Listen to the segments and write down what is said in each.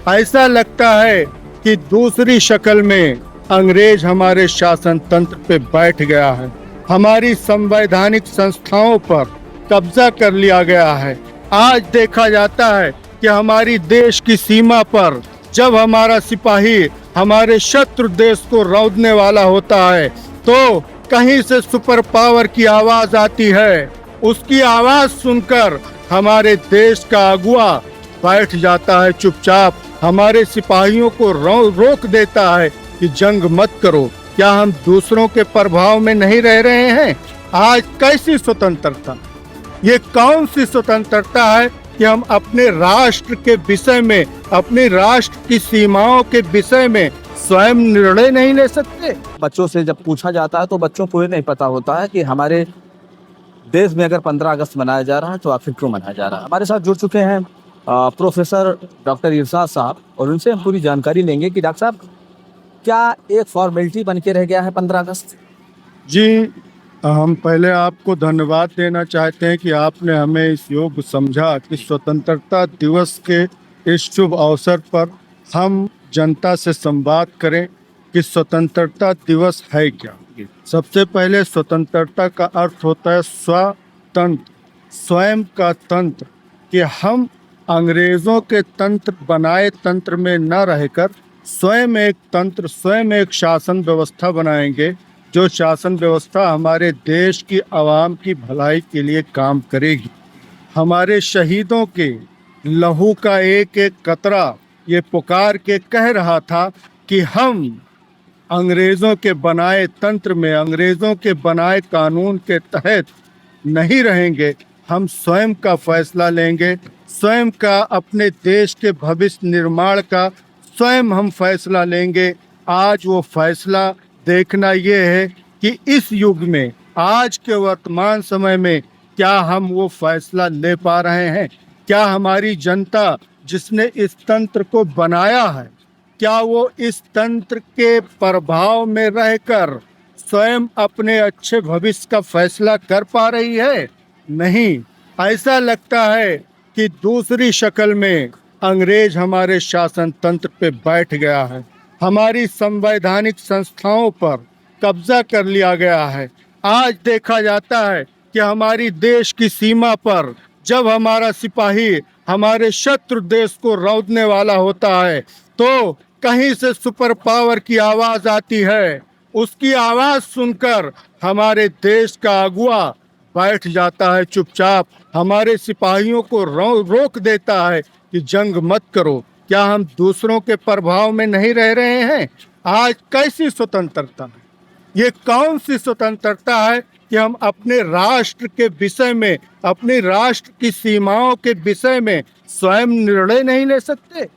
ऐसा लगता है कि दूसरी शक्ल में अंग्रेज हमारे शासन तंत्र पे बैठ गया है। हमारी संवैधानिक संस्थाओं पर कब्जा कर लिया गया है। आज देखा जाता है कि हमारी देश की सीमा पर जब हमारा सिपाही हमारे शत्रु देश को रौंदने वाला होता है तो कहीं से सुपर पावर की आवाज आती है। उसकी आवाज सुनकर हमारे देश का अगुआ बैठ जाता है चुपचाप, हमारे सिपाहियों को रोक देता है कि जंग मत करो। क्या हम दूसरों के प्रभाव में नहीं रह रहे हैं? आज कैसी स्वतंत्रता, ये कौन सी स्वतंत्रता है कि हम अपने राष्ट्र के विषय में, अपने राष्ट्र की सीमाओं के विषय में स्वयं निर्णय नहीं ले सकते? बच्चों से जब पूछा जाता है तो बच्चों को ये नहीं पता होता है कि हमारे देश में अगर 15 अगस्त मनाया जा रहा है तो आखिर क्यों मनाया जा रहा है। हमारे साथ जुड़ चुके हैं प्रोफेसर डॉक्टर इरशाद साहब, और उनसे हम पूरी जानकारी लेंगे कि डॉक्टर साहब, क्या एक फॉर्मेलिटी बन के रह गया है 15 अगस्त? जी, हम पहले आपको धन्यवाद देना चाहते हैं कि आपने हमें इस योग्य समझा कि स्वतंत्रता दिवस के इस शुभ अवसर पर हम जनता से संवाद करें कि स्वतंत्रता दिवस है क्या। सबसे पहले स्वतंत्रता का अर्थ होता है स्वतंत्र, स्वयं का तंत्र, कि हम अंग्रेजों के तंत्र बनाए तंत्र में न रहकर स्वयं एक तंत्र, स्वयं एक शासन व्यवस्था बनाएंगे, जो शासन व्यवस्था हमारे देश की आवाम की भलाई के लिए काम करेगी। हमारे शहीदों के लहू का एक एक कतरा ये पुकार के कह रहा था कि हम अंग्रेजों के बनाए तंत्र में, अंग्रेजों के बनाए कानून के तहत नहीं रहेंगे। हम स्वयं का फैसला लेंगे, स्वयं का अपने देश के भविष्य निर्माण का स्वयं हम फैसला लेंगे। आज वो फैसला देखना ये है कि इस युग में, आज के वर्तमान समय में, क्या हम वो फैसला ले पा रहे हैं? क्या हमारी जनता जिसने इस तंत्र को बनाया है, क्या वो इस तंत्र के प्रभाव में रहकर स्वयं अपने अच्छे भविष्य का फैसला कर पा रही है? नहीं। ऐसा लगता है कि दूसरी शक्ल में अंग्रेज हमारे शासन तंत्र पे बैठ गया है। हमारी संवैधानिक संस्थाओं पर कब्जा कर लिया गया है। आज देखा जाता है कि हमारी देश की सीमा पर जब हमारा सिपाही हमारे शत्रु देश को रौंदने वाला होता है तो कहीं से सुपर पावर की आवाज आती है। उसकी आवाज सुनकर हमारे देश का अगुआ बैठ जाता है चुपचाप, हमारे सिपाहियों को रोक देता है कि जंग मत करो। क्या हम दूसरों के प्रभाव में नहीं रह रहे हैं? आज कैसी स्वतंत्रता, ये कौन सी स्वतंत्रता है कि हम अपने राष्ट्र के विषय में, अपने राष्ट्र की सीमाओं के विषय में स्वयं निर्णय नहीं ले सकते?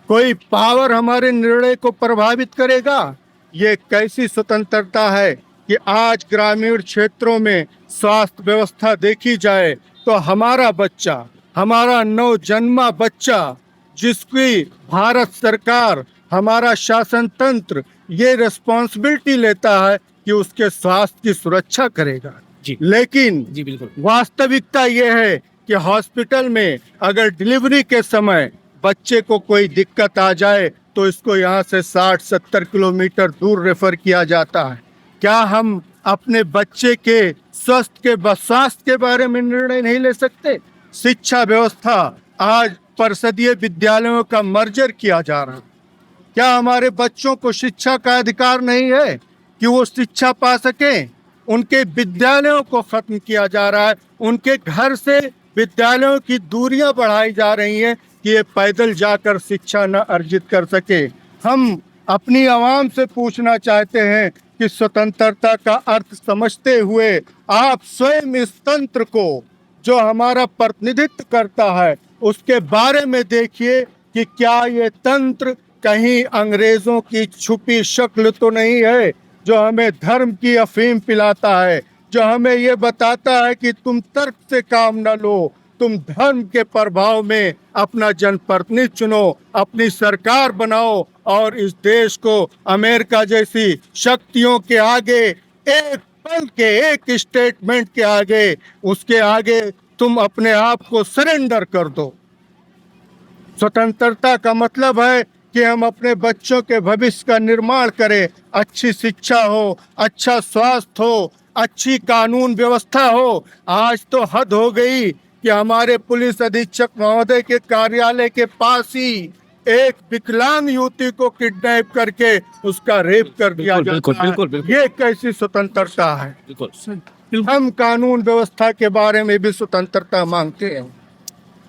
कोई पावर हमारे निर्णय को प्रभावित करेगा? ये कैसी स्वतंत्रता है कि आज ग्रामीण क्षेत्रों में स्वास्थ्य व्यवस्था देखी जाए तो हमारा बच्चा, हमारा नवजन्मा बच्चा, जिसकी भारत सरकार, हमारा शासन तंत्र ये रिस्पॉन्सिबिलिटी लेता है कि उसके स्वास्थ्य की सुरक्षा करेगा। जी लेकिन जी, बिल्कुल। वास्तविकता ये है कि हॉस्पिटल में अगर डिलीवरी के समय बच्चे को कोई दिक्कत आ जाए तो इसको यहाँ से 60-70 किलोमीटर दूर रेफर किया जाता है। क्या हम अपने बच्चे के स्वास्थ्य के बारे में निर्णय नहीं ले सकते? शिक्षा व्यवस्था, आज परिषदीय विद्यालयों का मर्जर किया जा रहा है। क्या हमारे बच्चों को शिक्षा का अधिकार नहीं है कि वो शिक्षा पा सकें? उनके विद्यालयों को खत्म किया जा रहा है, उनके घर से विद्यालयों की दूरियां बढ़ाई जा रही हैं कि ये पैदल जाकर शिक्षा न अर्जित कर सके। हम अपनी आवाम से पूछना चाहते हैं कि स्वतंत्रता का अर्थ समझते हुए आप स्वयं इस तंत्र को, जो हमारा प्रतिनिधित्व करता है, उसके बारे में देखिए कि क्या ये तंत्र कहीं अंग्रेजों की छुपी शक्ल तो नहीं है, जो हमें धर्म की अफीम पिलाता है, जो हमें ये बताता है कि तुम तर्क से काम न लो, तुम धर्म के प्रभाव में अपना जनप्रतिनिधि चुनो, अपनी सरकार बनाओ और इस देश को अमेरिका जैसी शक्तियों के आगे, एक पल के एक स्टेटमेंट के आगे, उसके आगे तुम अपने आप को सरेंडर कर दो। स्वतंत्रता का मतलब है कि हम अपने बच्चों के भविष्य का निर्माण करें, अच्छी शिक्षा हो, अच्छा स्वास्थ्य हो, अच्छी कानून व्यवस्था हो। आज तो हद हो गई कि हमारे पुलिस अधीक्षक महोदय के कार्यालय के पास ही एक विकलांग युवती को किडनैप करके उसका रेप कर दिया बिल्कुल, जाता है। बिल्कुल, बिल्कुल। ये कैसी स्वतंत्रता है? बिल्कुल हम कानून व्यवस्था के बारे में भी स्वतंत्रता मांगते हैं।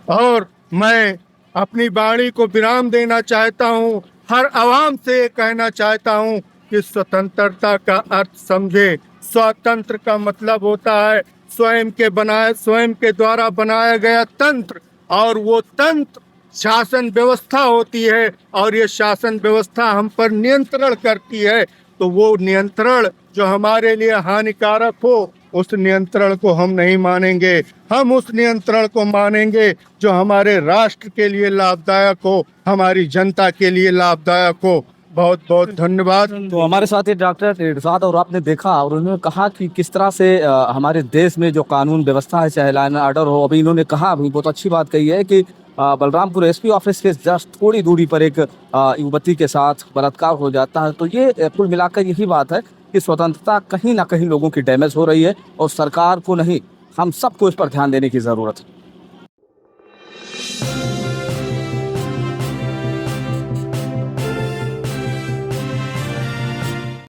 और मैं अपनी वाणी को विराम देना चाहता हूँ, हर आवाम से ये कहना चाहता हूँ कि स्वतंत्रता का अर्थ समझे। स्वतंत्र का मतलब होता है स्वयं के द्वारा बनाया गया तंत्र, और वो तंत्र शासन व्यवस्था होती है, और ये शासन व्यवस्था हम पर नियंत्रण करती है। तो वो नियंत्रण जो हमारे लिए हानिकारक हो, उस नियंत्रण को हम नहीं मानेंगे। हम उस नियंत्रण को मानेंगे जो हमारे राष्ट्र के लिए लाभदायक हो, हमारी जनता के लिए लाभदायक हो। बहुत बहुत धन्यवाद। तो हमारे साथ ये डॉक्टर इरशाद, और आपने देखा और उन्होंने कहा कि किस तरह से हमारे देश में जो कानून व्यवस्था है, चाहे लॉ एंड ऑर्डर हो, अभी इन्होंने कहा, अभी बहुत अच्छी बात कही है कि बलरामपुर एसपी ऑफिस के जस्ट थोड़ी दूरी पर एक युवती के साथ बलात्कार हो जाता है। तो ये कुल मिलाकर यही बात है कि स्वतंत्रता कहीं ना कहीं लोगों की डैमेज हो रही है, और सरकार को नहीं, हम सबको इस पर ध्यान देने की ज़रूरत है।